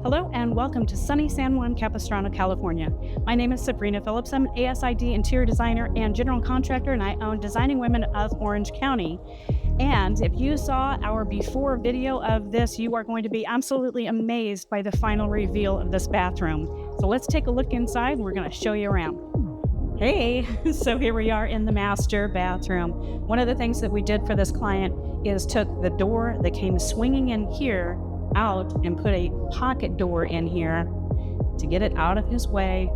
Hello and welcome to sunny San Juan Capistrano, California. My name is Sabrina Phillips. I'm an ASID interior designer and general contractor, and I own Designing Women of Orange County. And if you saw our before video of this, you are going to be absolutely amazed by the final reveal of this bathroom. So let's take a look inside and we're going to show you around. Hey, so here we are in the master bathroom. One of the things that we did for this client is took the door that came swinging in here out and put a pocket door in here to get it out of his way.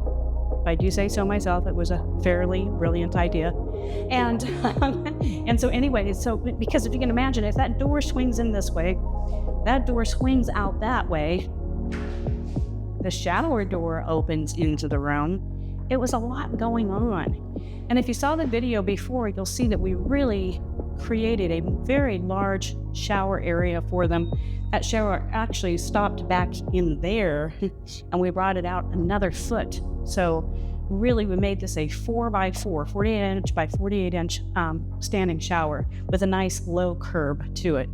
If I do say so myself, it was a fairly brilliant idea. And so anyway, because if you can imagine, if that door swings in this way, that door swings out that way, the shower door opens into the room. It was a lot going on. And if you saw the video before, you'll see that we really created a very large shower area for them. That shower actually stopped back in there and we brought it out another foot. So really we made this a 4x4, 48-inch by 48-inch standing shower with a nice low curb to it.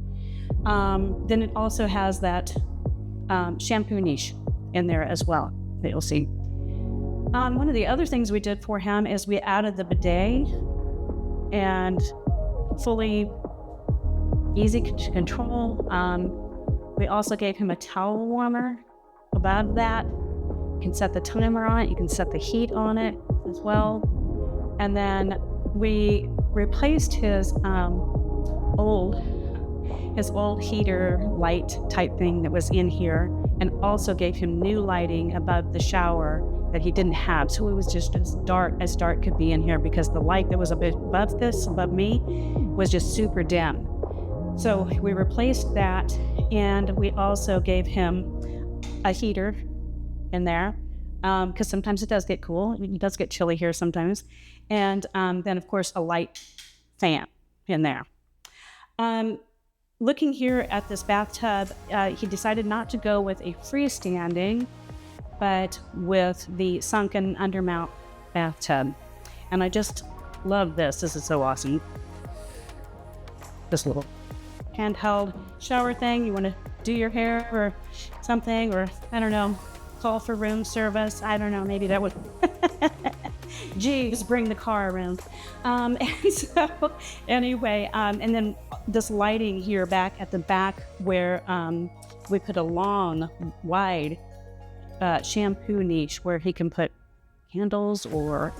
Then it also has that shampoo niche in there as well that you'll see. One of the other things we did for him is we added the bidet and fully easy to control. We also gave him a towel warmer above that. You can set the timer on it. You can set the heat on it as well. And then we replaced his old heater light type thing that was in here, and also gave him new lighting above the shower that he didn't have. So it was just as dark could be in here because the light that was a bit above me, was just super dim. So we replaced that, and we also gave him a heater in there because sometimes it does get cool. It does get chilly here sometimes. And then, of course, a light fan in there. Looking here at this bathtub, he decided not to go with a freestanding, but with the sunken undermount bathtub. And I just love this. This is so awesome. This little handheld shower thing. You want to do your hair or something, or I don't know, call for room service. I don't know, maybe that would geez, bring the car around. And so anyway, and then this lighting here back at the back where we put a long, wide shampoo niche where he can put candles or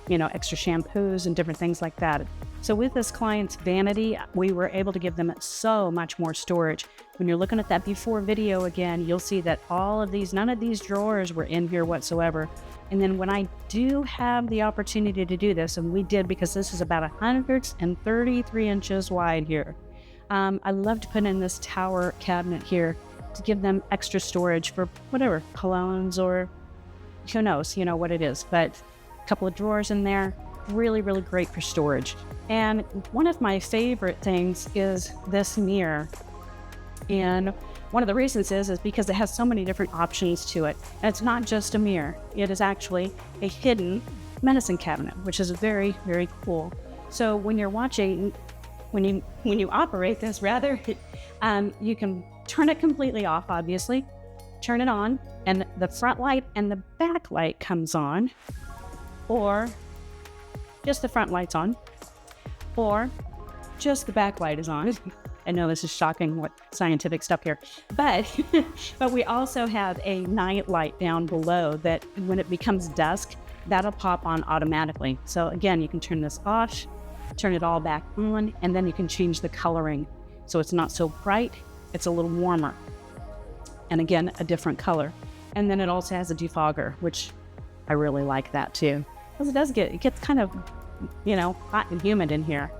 extra shampoos and different things like that. So with this client's vanity, we were able to give them so much more storage. When you're looking at that before video again, you'll see that none of these drawers were in here whatsoever. And then when I do have the opportunity to do this, and we did because this is about 133 inches wide here, I love to put in this tower cabinet here to give them extra storage for whatever, colognes or who knows, what it is. But a couple of drawers in there, really, really great for storage. And one of my favorite things is this mirror. And one of the reasons is because it has so many different options to it. And it's not just a mirror. It is actually a hidden medicine cabinet, which is very, very cool. So when you're watching, when you operate this rather, you can turn it completely off, obviously, turn it on, and the front light and the back light comes on, or just the front light's on, or just the back light is on. I know this is shocking, what scientific stuff here, but we also have a night light down below that when it becomes dusk, that'll pop on automatically. So again, you can turn this off, turn it all back on, and then you can change the coloring. So it's not so bright, it's a little warmer. And again, a different color. And then it also has a defogger, which I really like that too. Because it gets kind of, hot and humid in here.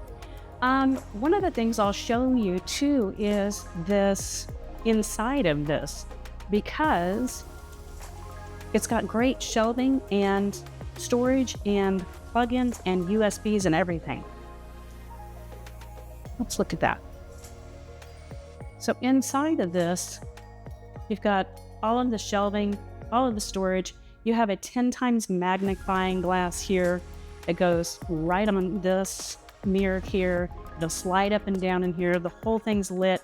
One of the things I'll show you too is this inside of this, because it's got great shelving and storage and plugins and USBs and everything. Let's look at that. So inside of this, you've got all of the shelving, all of the storage. You have a 10 times magnifying glass here. It goes right on this mirror here. It'll slide up and down in here. The whole thing's lit.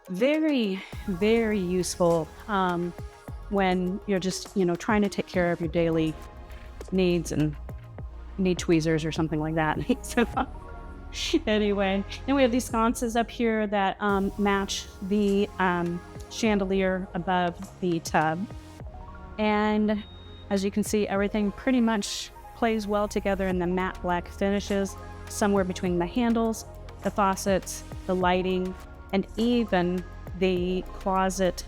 Very, very useful when you're just, trying to take care of your daily needs and need tweezers or something like that. So anyway, then we have these sconces up here that match the chandelier above the tub. And as you can see, everything pretty much plays well together in the matte black finishes, somewhere between the handles, the faucets, the lighting, and even the closet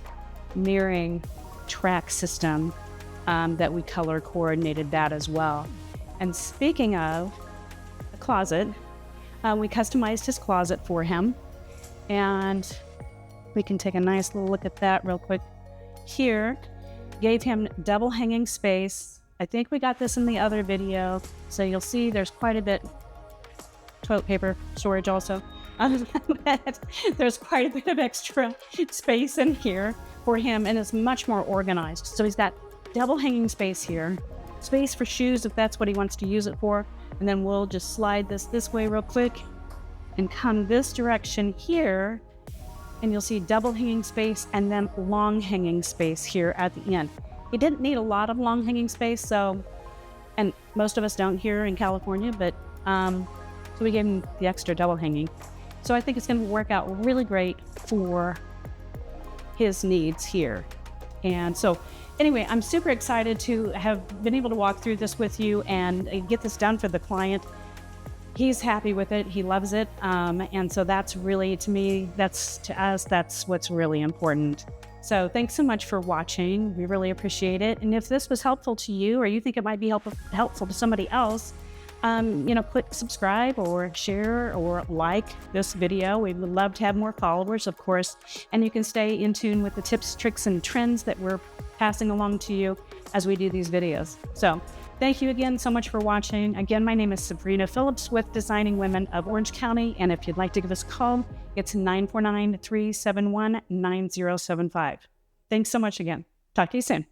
mirroring track system that we color coordinated that as well. And speaking of the closet, we customized his closet for him, and we can take a nice little look at that real quick here. Gave him double hanging space. I think we got this in the other video, so you'll see there's quite a bit. Toilet paper storage also. There's quite a bit of extra space in here for him, and it's much more organized. So he's got double hanging space here, space for shoes if that's what he wants to use it for, and then we'll just slide this way real quick and come this direction here, and you'll see double hanging space and then long hanging space here at the end. He didn't need a lot of long hanging space, so, and most of us don't here in California, but so we gave him the extra double hanging. So I think it's going to work out really great for his needs here. And so anyway, I'm super excited to have been able to walk through this with you and get this done for the client. He's happy with it. He loves it. And so that's really, to me, to us, that's what's really important. So thanks so much for watching. We really appreciate it. And if this was helpful to you, or you think it might be helpful to somebody else, click subscribe or share or like this video. We would love to have more followers, of course, and you can stay in tune with the tips, tricks, and trends that we're passing along to you as we do these videos. So thank you again so much for watching. Again, my name is Sabrina Phillips with Designing Women of Orange County, and if you'd like to give us a call, it's 949-371-9075. Thanks so much again. Talk to you soon.